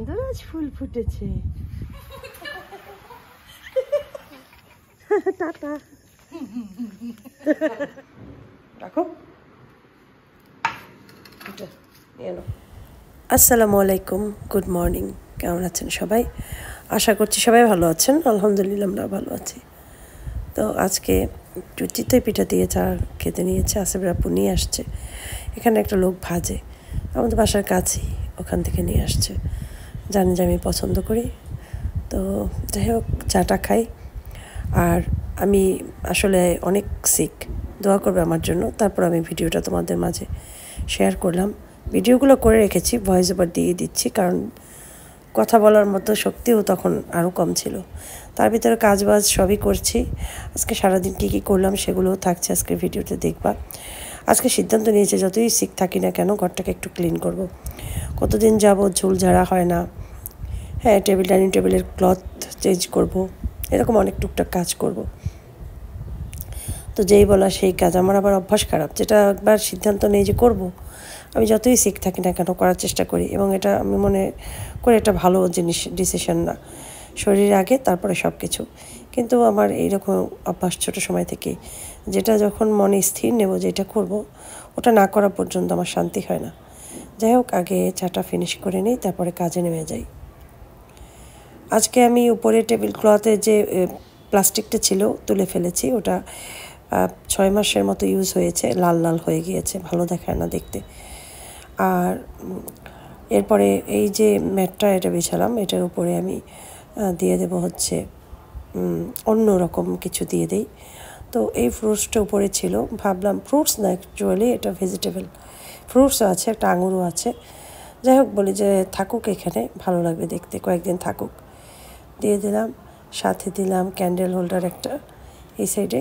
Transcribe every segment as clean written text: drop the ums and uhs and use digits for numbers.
গন্ধরাজ ফুল ফুটেছে। টাটা রাখো। আসসালামু আলাইকুম, গুড মর্নিং। কেমন আছেন সবাই? আশা করছি সবাই ভালো আছেন। আলহামদুলিল্লাহ আমরা ভালো আছি। তো আজকে একটু চিতই পিঠা দিয়ে চা খেতে নিয়েছে। আসিফ আপু নিয়ে আসছে। এখানে একটা লোক ভাজে, আমাদের বাসার কাছেই, ওখান থেকে নিয়ে আসছে। জানি যে আমি পছন্দ করি। তো যাই হোক, চাটা খাই। আর আমি আসলে অনেক সিক, দোয়া করবে আমার জন্য। তারপর আমি ভিডিওটা তোমাদের মাঝে শেয়ার করলাম। ভিডিওগুলো করে রেখেছি, ভয়েস ওভার দিয়ে দিচ্ছি, কারণ কথা বলার মতো শক্তিও তখন আরও কম ছিল। তার ভিতরে কাজবাজ সবই করছি। আজকে সারাদিন কী কী করলাম সেগুলোও থাকছে আজকের ভিডিওতে, দেখবা। আজকে সিদ্ধান্ত নিয়েছে যতই সিক থাকি না কেন ঘরটাকে একটু ক্লিন করব। কতদিন যাবো ঝুল ঝাড়া হয় না। হ্যাঁ, ডাইনিং টেবিলের ক্লথ চেঞ্জ করব, এরকম অনেক টুকটাক কাজ করব। তো যেই বলা সেই কাজ। আমার আবার অভ্যাস খারাপ, যেটা একবার সিদ্ধান্ত নেই যে করব, আমি যতই সিক থাকি না কেন করার চেষ্টা করি। এবং এটা আমি মনে করি এটা ভালো জিনিস, ডিসিশন না। শরীর আগে, তারপরে সব কিছু। কিন্তু আমার এইরকম অভ্যাস ছোটো সময় থেকেই, যেটা যখন মনে স্থির নেব যে এটা করব, ওটা না করা পর্যন্ত আমার শান্তি হয় না। যাই হোক, আগে চাটা ফিনিশ করে নিই, তারপরে কাজে নেমে যাই। আজকে আমি উপরে টেবিল ক্লথে যে প্লাস্টিকটা ছিল তুলে ফেলেছি। ওটা 6 মাসের মতো ইউজ হয়েছে, লাল লাল হয়ে গিয়েছে, ভালো দেখায় না দেখতে। আর এরপরে এই যে ম্যাটটা এটা বিছালাম, এটার উপরে আমি দিয়ে দেব হচ্ছে অন্য রকম কিছু দিয়ে দিই। তো এই ফ্রুটসটা উপরে ছিল, ভাবলাম ফ্রুটস না, অ্যাকচুয়ালি এটা ভেজিটেবল। ফ্রুটসও আছে, একটা আঙুরও আছে। যাই হোক, বলি যে থাকুক এখানে, ভালো লাগবে দেখতে, কয়েকদিন থাকুক। দিয়ে দিলাম, সাথে দিলাম ক্যান্ডেল হোল্ডার একটা এই সাইডে।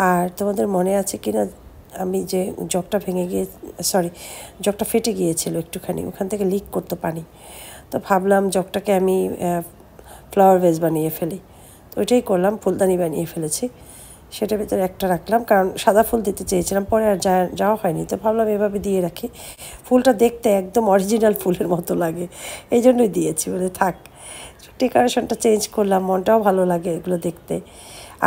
আর তোমাদের মনে আছে কি না, আমি যে জগটা জগটা ফেটে গিয়েছিল একটুখানি, ওখান থেকে লিক করতো পানি। তো ভাবলাম জগটাকে আমি ফ্লাওয়ার ভেজ বানিয়ে ফেলি। তো ওইটাই করলাম, ফুলদানি বানিয়ে ফেলেছি। সেটার ভিতরে একটা রাখলাম, কারণ সাদা ফুল দিতে চেয়েছিলাম, পরে আর যাওয়া হয়নি। তো ভাবলাম এভাবে দিয়ে রাখি, ফুলটা দেখতে একদম অরিজিনাল ফুলের মতো লাগে, এই জন্যই দিয়েছি। বলে থাক, ডেকোরেশনটা চেঞ্জ করলাম, মনটাও ভালো লাগে এগুলো দেখতে।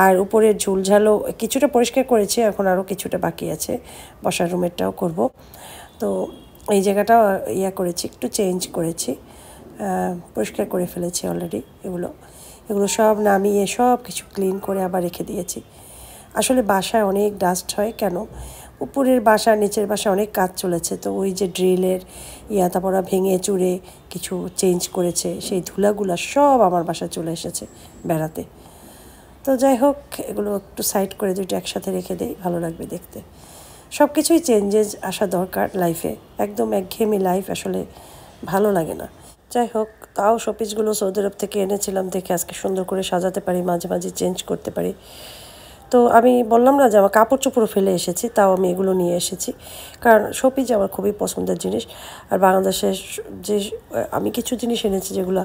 আর উপরের ঝুলঝালও কিছুটা পরিষ্কার করেছি, এখন আরও কিছুটা বাকি আছে, বসার রুমেরটাও করব। তো এই জায়গাটাও করেছি, একটু চেঞ্জ করেছি, পরিষ্কার করে ফেলেছি অলরেডি। এগুলো সব নামিয়ে সব কিছু ক্লিন করে আবার রেখে দিয়েছি। আসলে বাসায় অনেক ডাস্ট হয়, কেন উপরের বাসা নিচের বাসা অনেক কাজ চলেছে। তো ওই যে ড্রিলের তারপর ভেঙে চুরে কিছু চেঞ্জ করেছে, সেই ধুলাগুলা সব আমার বাসায় চলে এসেছে বেড়াতে। তো যাই হোক, এগুলো একটু সাইড করে দুইটা একসাথে রেখে দেই, ভালো লাগবে দেখতে। সব কিছুই চেঞ্জেস আসা দরকার লাইফে, একদম একঘেয়েমি লাইফ আসলে ভালো লাগে না। যাই হোক, তাও শোপিসগুলো সৌদি আরব থেকে এনেছিলাম, দেখে আজকে সুন্দর করে সাজাতে পারি, মাঝে মাঝে চেঞ্জ করতে পারি। তো আমি বললাম না যে আমার কাপড় চোপড়ও ফেলে এসেছি, তাও আমি এগুলো নিয়ে এসেছি, কারণ শোপিস আমার খুবই পছন্দের জিনিস। আর বাংলাদেশে যে আমি কিছু জিনিস এনেছি যেগুলো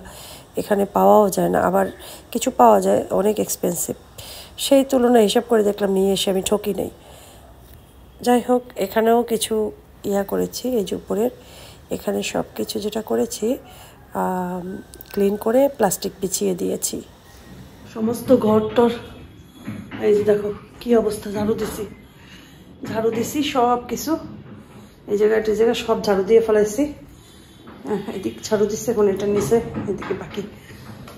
এখানে পাওয়াও যায় না, আবার কিছু পাওয়া যায় অনেক এক্সপেন্সিভ। সেই তুলনায় হিসাব করে দেখলাম নিয়ে এসে আমি ঠকি নেই। যাই হোক, এখানেও কিছু করেছি, এই যে উপরের এখানে সব কিছু যেটা করেছি ক্লিন করে প্লাস্টিক বিছিয়ে দিয়েছি। সমস্ত ঘরটর এই যে দেখো কি অবস্থা, ঝাড়ু দিছি সব কিছু, এই জায়গা সব ঝাড়ু দিয়ে ফেলাইছি। এদিক ঝাড়ু দিচ্ছে, এখন এটা নিচে, এদিকে বাকি।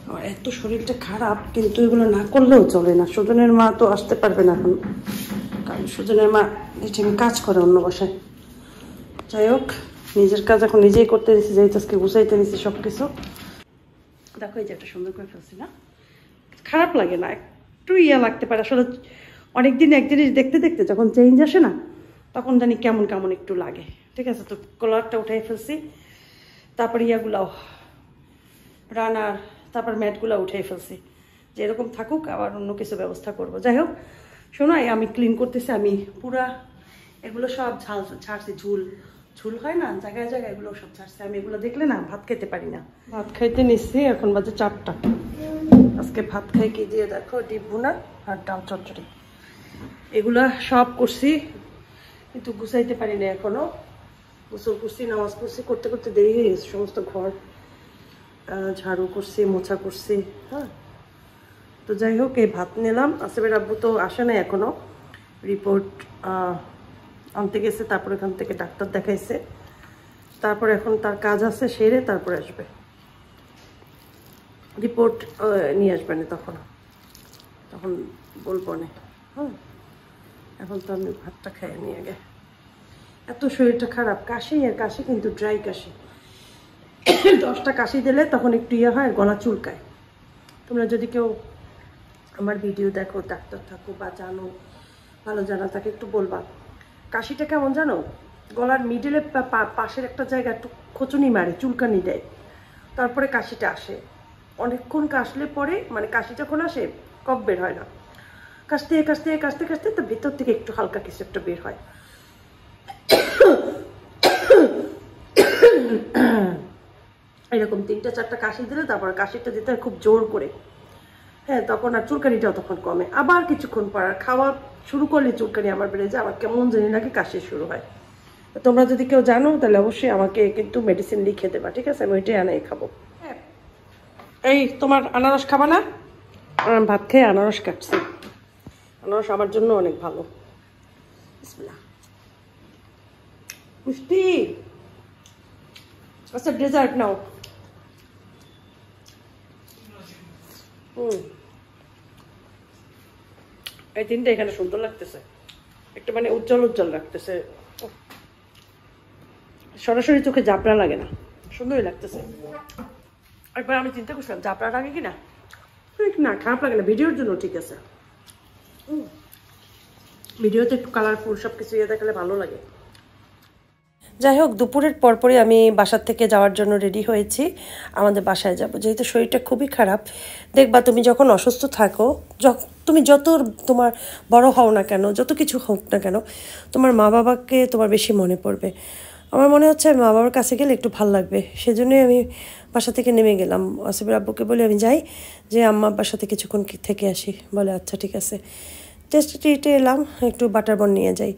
আর এত শরীরটা খারাপ, কিন্তু এগুলো না করলেও চলে না। সুজনের মা তো আসতে পারবে না এখন, কারণ সুজনের মা এই টাইমে কাজ করে অন্য বাসায়। যাই হোক, নিজের কাজ এখন নিজেই করতে দিচ্ছি, যেহেতু আজকে গুছাইতে নিচ্ছি সব কিছু। দেখো এই যে একটা সুন্দর করে ফেলছি না, খারাপ লাগে না, একটু লাগতে পারে আসলে। অনেকদিন এক জিনিস দেখতে দেখতে যখন চেঞ্জ আসে না, তখন জানি কেমন কেমন একটু লাগে। ঠিক আছে, তো কলারটা উঠাই ফেলছি, তারপর ইয়াগুলাও রানার, তারপর ম্যাটগুলো উঠাই ফেলছি, যে এরকম থাকুক, আবার অন্য কিছু ব্যবস্থা করব। যাই হোক, শোনো, আমি ক্লিন করতেছি, আমি পুরা এগুলো সব ছাড়ছি, ঝুল হয় না জায়গায় জায়গায়, এগুলো সব ছাড়ছি। আমি এগুলো দেখলে না ভাত খেতে পারি না। ভাত খাইতে নিচ্ছি, এখন বাজে 4টা। আজকে ভাত খাই কি দিয়ে দেখো, ডিম ভুনা আর ডাল চচ্চড়ি, এগুলা সব করছি, কিন্তু গুছাইতে পারি না এখনো। গোসল করছি, নামাজ পড়ছি, করতে করতে দেরি হয়ে গেছে। সমস্ত ঘর ঝাড়ু করছি, মোছা করছি। হ্যাঁ, তো যাই হোক, এই ভাত নিলাম। আসিফের আব্বু তো আসে নাই এখনো, রিপোর্ট আনতে গেছে, তারপর এখান থেকে ডাক্তার দেখাইছে, তারপর এখন তার কাজ আছে, সেরে তারপরে আসবে, রিপোর্ট নিয়ে আসবে না, তখন বলবো না। হ্যাঁ, এখন তো আমি ভাতটা খাইয়ে নিয়ে গে। এত শরীরটা খারাপ, কাশি আর কাশি, কিন্তু ড্রাই কাশি। 10টা কাশি দিলে তখন একটু ইয়ে হয়, গলা চুলকায়। তোমরা যদি কেউ আমার ভিডিও দেখো, ডাক্তার থাকো বা জানো, ভালো জানা তাকে একটু বলবা, কাশিটা কেমন জানো, গলার মিডলে পাশের একটা জায়গা একটু খোঁচুনি মারে, চুলকানি দেয়, তারপরে কাশিটা আসে। অনেকক্ষণ কাশলে পরে, মানে কাশি যখন আসে কফ বের হয় না, কাশতে কাশতে কাশতে কাশতে তো ভেতর থেকে একটু হালকা কিছু একটা বের হয়। এরকম 3-4টা কাশি দিলে তারপর কাশিটা দিতে হয় খুব জোর করে। হ্যাঁ, তখন আর চুলকানিটাও তখন কমে। আবার কিছুক্ষণ পর খাওয়া শুরু করলে চুলকানি আমার বেড়ে যায়, আমার কেমন জানি নাকি কাশি শুরু হয়। তোমরা যদি কেউ জানো তাহলে অবশ্যই আমাকে কিন্তু মেডিসিন লিখে দেবা, ঠিক আছে? আমি ওইটাই আনাই খাবো। হ্যাঁ, এই তোমার আনারস খাবা না? ভাত খেয়ে আনারস কাটছি। আনারস আমার জন্য অনেক ভালো। বিসমিল্লাহ। মিষ্টি। আচ্ছা, ডেজার্ট নাও। এই তিনটা এখানে সুন্দর লাগতেছে, একটা মানে উজ্জ্বল উজ্জ্বল লাগতেছে, সরাসরি চোখে জাপড়া লাগে না, সুন্দরই লাগতেছে। একবার আমি চিন্তা করছিলাম জাপড়া লাগে কিনা, না খারাপ লাগে না, ভিডিওর জন্য ঠিক আছে। ভিডিওতে একটু কালারফুল সব কিছু ইয়ে দেখালে ভালো লাগে। যাই হোক, দুপুরের পরপরই আমি বাসার থেকে যাওয়ার জন্য রেডি হয়েছি, আমাদের বাসায় যাব। যেহেতু শরীরটা খুবই খারাপ, দেখবা তুমি যখন অসুস্থ থাকো, তুমি যত তোমার বড় হও না কেন, যত কিছু হোক না কেন, তোমার মা বাবাকে তোমার বেশি মনে পড়বে। আমার মনে হচ্ছে মা বাবার কাছে গেলে একটু ভাল লাগবে, সেজন্যই আমি বাসা থেকে নেমে গেলাম। আসিফের আব্বুকে বলে আমি যাই, যে আম্মা আব্বার সাথে কিছুক্ষণ থেকে আসি। বলে আচ্ছা ঠিক আছে। টেস্টে এলাম, একটু বাটার বন নিয়ে যাই,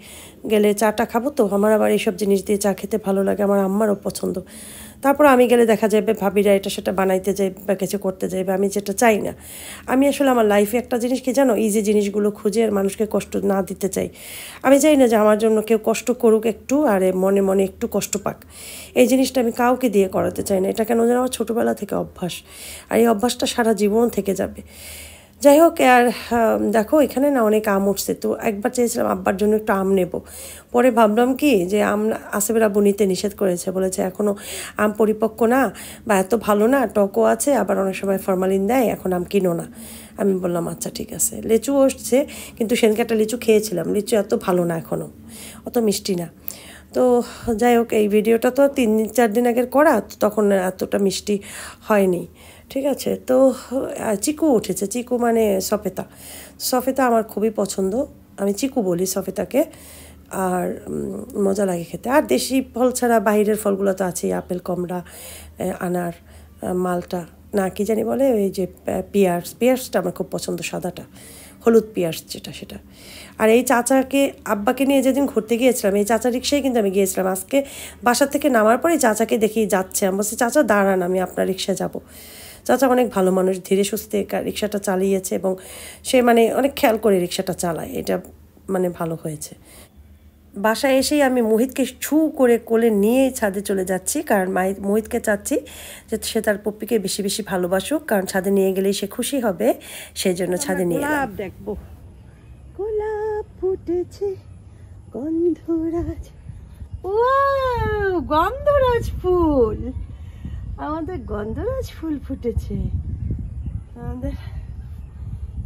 গেলে চাটা খাবো। তো আমার আবার এইসব জিনিস দিয়ে চা খেতে ভালো লাগে, আমার আম্মারও পছন্দ। তারপর আমি গেলে দেখা যাবে ভাবিরা এটা সেটা বানাইতে যাই বা কিছু করতে যাইবে, আমি যেটা চাই না। আমি আসলে আমার লাইফে একটা জিনিস কি জানো, ইজি জিনিসগুলো খুঁজে আর মানুষকে কষ্ট না দিতে চাই। আমি চাই না যে আমার জন্য কেউ কষ্ট করুক একটু, আর মনে মনে একটু কষ্ট পাক। এই জিনিসটা আমি কাউকে দিয়ে করাতে চাই না। এটা কেন যেন আমার ছোটোবেলা থেকে অভ্যাস, আর এই অভ্যাসটা সারা জীবন থেকে যাবে। যাই হোক, আর দেখো এখানে না অনেক আম উঠছে, তো একবার চেয়েছিলাম আব্বার জন্য একটু আম নেব। পরে ভাবলাম কি যে আম আসিফের আব্বু নিতে নিষেধ করেছে, বলেছে এখনও আম পরিপক্ক না বা এত ভালো না, টকও আছে, আবার অনেক সময় ফরমালিন দেয়, এখন আম কিনো না। আমি বললাম আচ্ছা ঠিক আছে। লিচু আসছে, কিন্তু সেদিনকে একটা লিচু খেয়েছিলাম, লিচু এত ভালো না, এখনও অত মিষ্টি না। তো যাই হোক, এই ভিডিওটা তো 3-4 দিন আগের করা, তখন এতটা মিষ্টি হয়নি, ঠিক আছে? তো চিকু উঠেছে, চিকু মানে সফেতা। সফেতা আমার খুবই পছন্দ, আমি চিকু বলি সফেতাকে, আর মজা লাগে খেতে। আর দেশি ফল ছাড়া বাইরের ফলগুলো তো আছেই, আপেল, কমলা, আনার, মালটা, না কি জানি বলে, ওই যে পিয়ার্সটা আমার খুব পছন্দ, সাদাটা, হলুদ পিয়ার্স যেটা, সেটা। আর এই চাচাকে আব্বাকে নিয়ে যেদিন ঘুরতে গিয়েছিলাম, এই চাচা রিক্সায় কিন্তু আমি গিয়েছিলাম। আজকে বাসা থেকে নামার পরে চাচাকে দেখি যাচ্ছে, আমি বলছি চাচা দাঁড়ান, আমি আপনার রিক্সায় যাব। চাচা অনেক ভালো মানুষ, ধীরে সুস্থে রিক্সাটা চালিয়েছে, এবং সে মানে অনেক খেয়াল করে রিক্সাটা চালায়, এটা মানে ভালো হয়েছে। বাসায় এসেই আমি মোহিতকে ছু করে কোলে নিয়েই ছাদে চলে যাচ্ছি, কারণ মোহিতকে চাচ্ছি যে সে তার পপ্পিকে বেশি বেশি ভালোবাসুক, কারণ ছাদে নিয়ে গেলেই সে খুশি হবে, সেই জন্য ছাদে নিয়ে গোলাপ দেখবো। গোলাপ ফুটেছে, গন্ধরাজ, গন্ধরাজ ফুল, আমাদের গন্ধরাজ ফুল ফুটেছে, আমাদের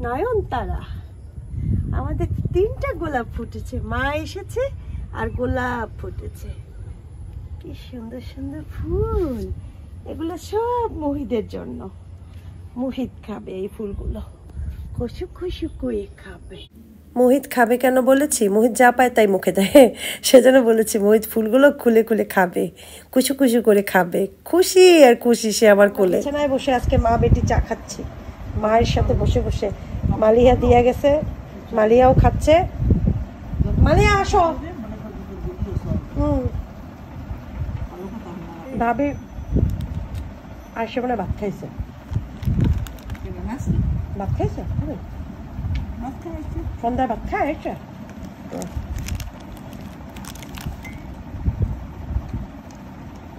নয়নতারা, আমাদের 3টা গোলাপ ফুটেছে, মা এসেছে আর গোলাপ ফুটেছে, কি সুন্দর সুন্দর ফুল। এগুলো সব মোহিতের জন্য, মোহিত খাবে এই ফুলগুলো, খুশু খুশু করে খাবে। মোহিত খাবে কেন বলেছি, মোহিত যা পায় তাই মুখে দেয়, সেজন্য বলেছি মোহিত ফুলগুলো খুলে খুলে খাবে, কুচু কুচু করে খাবে, খুশি আর খুশি সে আমার কোলে। বিছানায় বসে আজকে মা বেটি চা খাচ্ছি, মায়ের সাথে বসে বসে। মালিয়া দিয়া গেছে, মালিয়াও খাচ্ছে। মালিয়া আসো। ভাবি আর সে মানে ভাত খাইছে, ভাত খাইছে সন্ধ্যায় ভাত খায় একটা।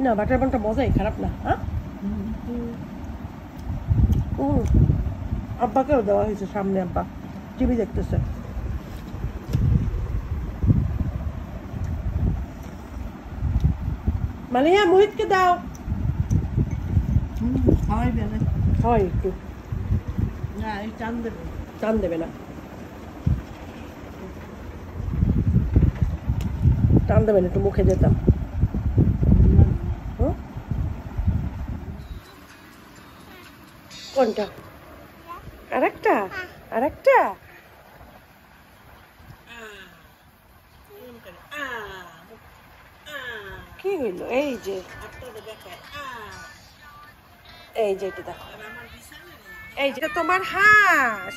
না বাটার বানটা মজাই, খারাপ না। হ্যাঁ আব্বাকেও দেওয়া হয়েছে, সামনে আব্বা টিভি দেখতেছে। মালিয়া মোহিতকে দাও, হয় একটু টান দেবে না, টান দেবে না, একটু মুখে যেতাম। কোনটা? আরেকটা, আরেকটা কি হইলো? এই যে এই যে এটা দেখো, এই যে তোমার হাঁস।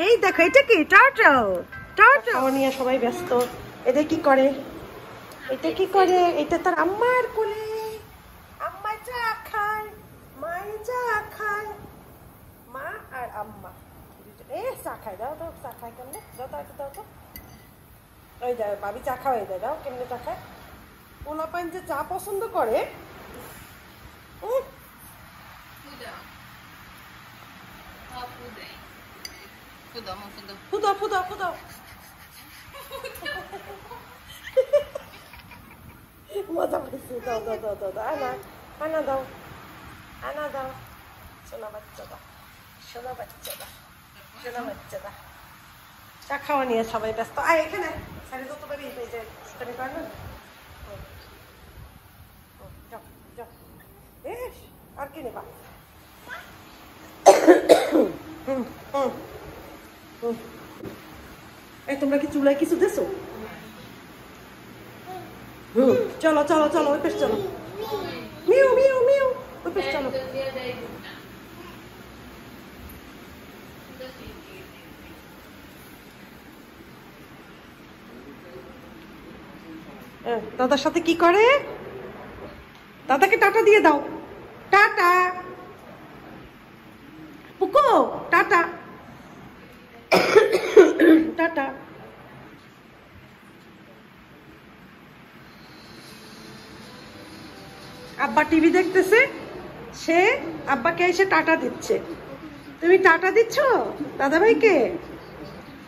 এই দেখো এটা কি? টার্টল। টার্টল নিয়ে সবাই ব্যস্ত। এটা কি করে? এটা কি করে? এটা তার আম্মার কোলে, আম্মা চা খায়, মাই চা খায়, মা আর আম্মা এ চা খায়। দাও দাও, চা খায় কেমনে? দাও দাও দাও তো। ওই দাও ভাবি চা খাওয়াই দেয়, দাও কেমনে চা খায়। পোলাপাইন যে চা পছন্দ করে। ফুদাও ফুদাও ফুদাও, মজা পাইছি। দাও দাও দাও দাও, আনা আনা দাও, আনা দাও। সোনা বাচ্চা দাও, সোনা বাচ্চা দাও, সোনা বাচ্চা দাও। চা খাওয়া নিয়ে সবাই ব্যস্ত। আয় এখানে সাড়ে যত পারি এই যে স্টাডি কর না। যাও যাও, বেশ আর কি নেবা? এই তোমরা কি চুলায় কিছু দেছো? চলো চলো চলো, ওই পেশ চলো। মিউ মিউ মিউ, ওই পেশ চলো। দাদার সাথে কি করে? দাদাকে টাটা দিয়ে দাও। টাটা পুকো, টাটা টাটা। আব্বা টিভি দেখতেছে, সে আব্বাকে এসে টাটা দিচ্ছে। তুমি টাটা দিচ্ছ দাদা ভাইকে?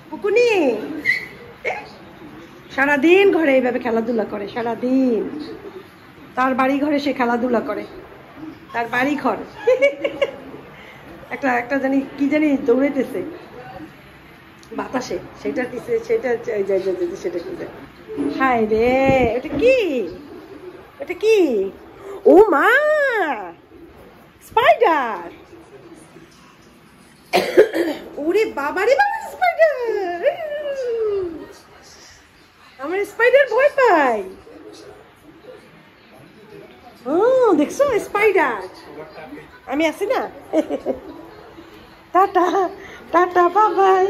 পুকুনি সারাদিন ঘরে এইভাবে খেলাধুলা করে, সারাদিন তার বাড়ি ঘরে সে খেলাধুলা করে, তার বাড়ি ঘর। একটা একটা জানি কি জানি দৌড়াইতেছে বাতাসে, সেটা দিছে, সেটা সেটা কি? হায় রে, ওটা কি? ওটা কি? ও মা, স্পাইডার! ওরে বাবারে বাবা, স্পাইডার! আমার স্পাইডার ভয় পাই। ও দেখছো স্পাইডার, আমি আছি না। টাটা টাটা বাবাই।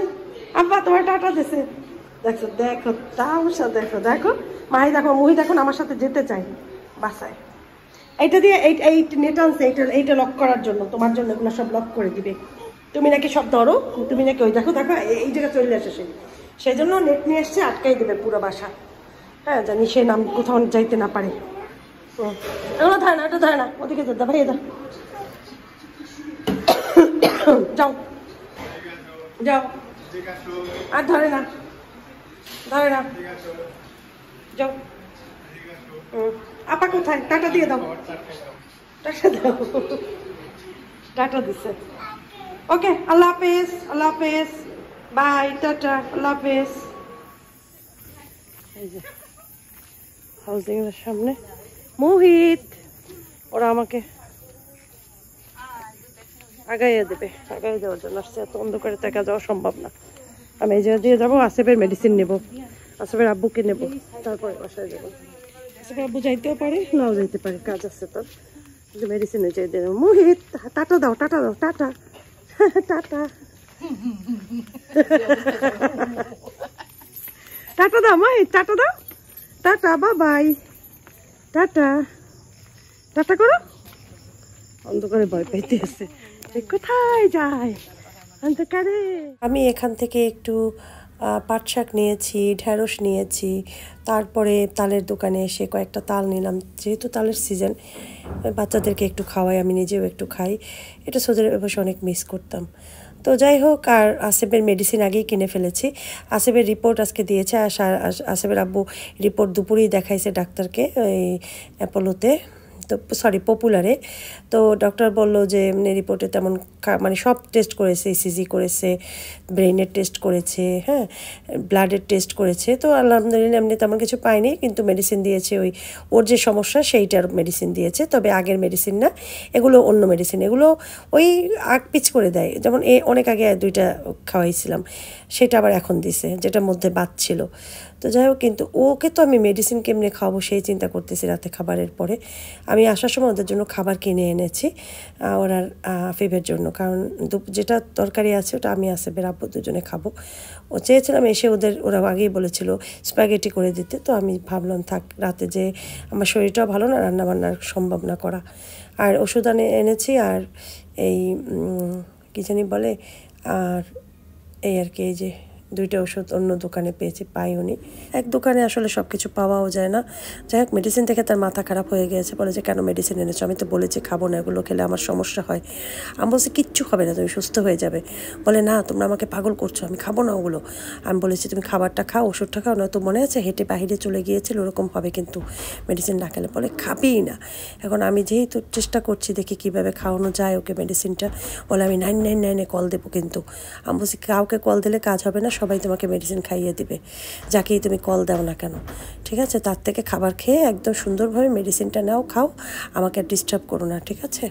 আব্বা তোমার টাটা দিছে, দেখো দেখো তামসা, দেখো দেখো মাই, দেখো মুহি দেখো আমার সাথে যেতে চাই বাসায়। এইটা দিয়ে এই নেট আনছে, এইটা লক করার জন্য, তোমার জন্য এগুলো সব লক করে দিবে। তুমি নাকি সব ধরো, তুমি নাকি ওই দেখো দেখো এই জায়গায় চলে আসে সে, সেই জন্য নেট নিয়ে এসছে, আটকাই দেবে পুরো বাসা। হ্যাঁ জানি সে নাম কোথাও যাইতে না পারে। এগুলো ধরে না, এটা ধরে না, ওদিকে যেতে ভাই, যা যাও যাও, আর ধরে না, ধরে না, যাও। আপা কোথায়? টাটা দিয়ে দাও, টাটা দাও। টাটা দিচ্ছে। ওকে, আল্লাহ হাফেজ, আল্লাহ হাফেজ, বাই, টাটা, আল্লাহ হাফেজ। এই যে হাউজিং এর সামনে মোহিত, ওরা আমাকে আগাইয়ে দেবে, আগাইয়ে দেওয়ার জন্য আসছে। এত অন্ধকারে দেখা যাওয়া সম্ভব না। আমি এই জায়গা দিয়ে যাবো, আসিফের মেডিসিন নেবো, আসিফের আব্বুকে নেবো, তারপরে বাসায় যাবো। আসিফের আব্বু যাইতেও পারে, নাও যাইতে পারে, কাজ আছে তোর, মেডিসিন চাই দেবো। মোহিত টাটা দাও, টাটা দাও, টাটা টাটা টাটা দাও মোহিত, টাটা দাও, টাটা বাবাই, টাটা টাটা করো, অন্ধকারে ভয় পাইতে আছে, কোথায় যায় অন্ধকারে। আমি এখান থেকে একটু পাট শাক নিয়েছি, ঢেঁড়স নিয়েছি, তারপরে তালের দোকানে এসে কয়েকটা তাল নিলাম, যেহেতু তালের সিজন, বাচ্চাদেরকে একটু খাওয়াই, আমি নিজেও একটু খাই। এটা সৌদি আরবে বসে অনেক মিস করতাম। তো যাই হোক, আর আসিফের মেডিসিন আগেই কিনে ফেলেছি। আসিফের রিপোর্ট আজকে দিয়েছে, আর আসিফের আব্বু রিপোর্ট দুপুরেই দেখাইছে ডাক্তারকে ওই অ্যাপোলোতে, তো সরি পপুলারে। তো ডক্টর বললো যে রিপোর্টে তেমন মানে সব টেস্ট করেছে, ইসিজি করেছে, ব্রেনের টেস্ট করেছে, হ্যাঁ, ব্লাডের টেস্ট করেছে। তো আলহামদুলিল্লাহ এমনি তেমন কিছু পাইনি, কিন্তু মেডিসিন দিয়েছে ওই ওর যে সমস্যা সেইটার মেডিসিন দিয়েছে, তবে আগের মেডিসিন না, এগুলো অন্য মেডিসিন, এগুলো ওই আগ পিচ করে দেয়। যেমন অনেক আগে 2টা খাওয়াইছিলাম, সেটা আবার এখন দিছে, যেটার মধ্যে বাদ ছিল। তো যাই হোক, কিন্তু ওকে তো আমি মেডিসিন কেমনে খাওয়াবো সেই চিন্তা করতেছি রাতে খাবারের পরে। আমি আসার সময় ওদের জন্য খাবার কিনে এনেছি, ওর আর আফিফের জন্য, কারণ যেটা তরকারি আছে ওটা আমি আসিফের আব্বু দুজনে খাবো। ও চেয়েছিলাম এসে ওরা আগেই বলেছিল স্প্যাগেটি করে দিতে, তো আমি ভাবলাম থাক, রাতে যে আমার শরীরটাও ভালো না, রান্নাবান্নার সম্ভব না করা। আর ওষুধ এনেছি, আর এই কী জানি বলে, আর এই আর কি, এই যে 2টা ওষুধ অন্য দোকানে পেয়েছি, পাইওনি। এক দোকানে আসলে সব কিছু পাওয়াও যায় না। যাই হোক, মেডিসিন থেকে তার মাথা খারাপ হয়ে গিয়েছে, বলে যে কেন মেডিসিন এনেছো, আমি তো বলেছি খাবো না, এগুলো খেলে আমার সমস্যা হয়। আমি বলছি কিচ্ছু হবে না, তুমি সুস্থ হয়ে যাবে। বলে না, তোমরা আমাকে পাগল করছো, আমি খাবো না ওগুলো। আমি বলেছি তুমি খাবারটা খাও, ওষুধটা খাও, নয়তো মনে আছে হেঁটে বাহিরে চলে গিয়েছিল, ওরকম হবে কিন্তু মেডিসিন না খেলে। বলে খাবেই না। এখন আমি যেহেতু চেষ্টা করছি, দেখি কীভাবে খাওয়ানো যায় ওকে মেডিসিনটা। বলে আমি 999-এ কল দেবো, কিন্তু আমি বলছি কাউকে কল দিলে কাজ হবে না, সবাই তোমাকে মেডিসিন খাইয়ে দিবে, যাকেই তুমি কল দাও না কেন। ঠিক আছে, তার থেকে খাবার খেয়ে একদম সুন্দরভাবে মেডিসিনটা নাও, খাও, আমাকে ডিস্টার্ব করো না, ঠিক আছে।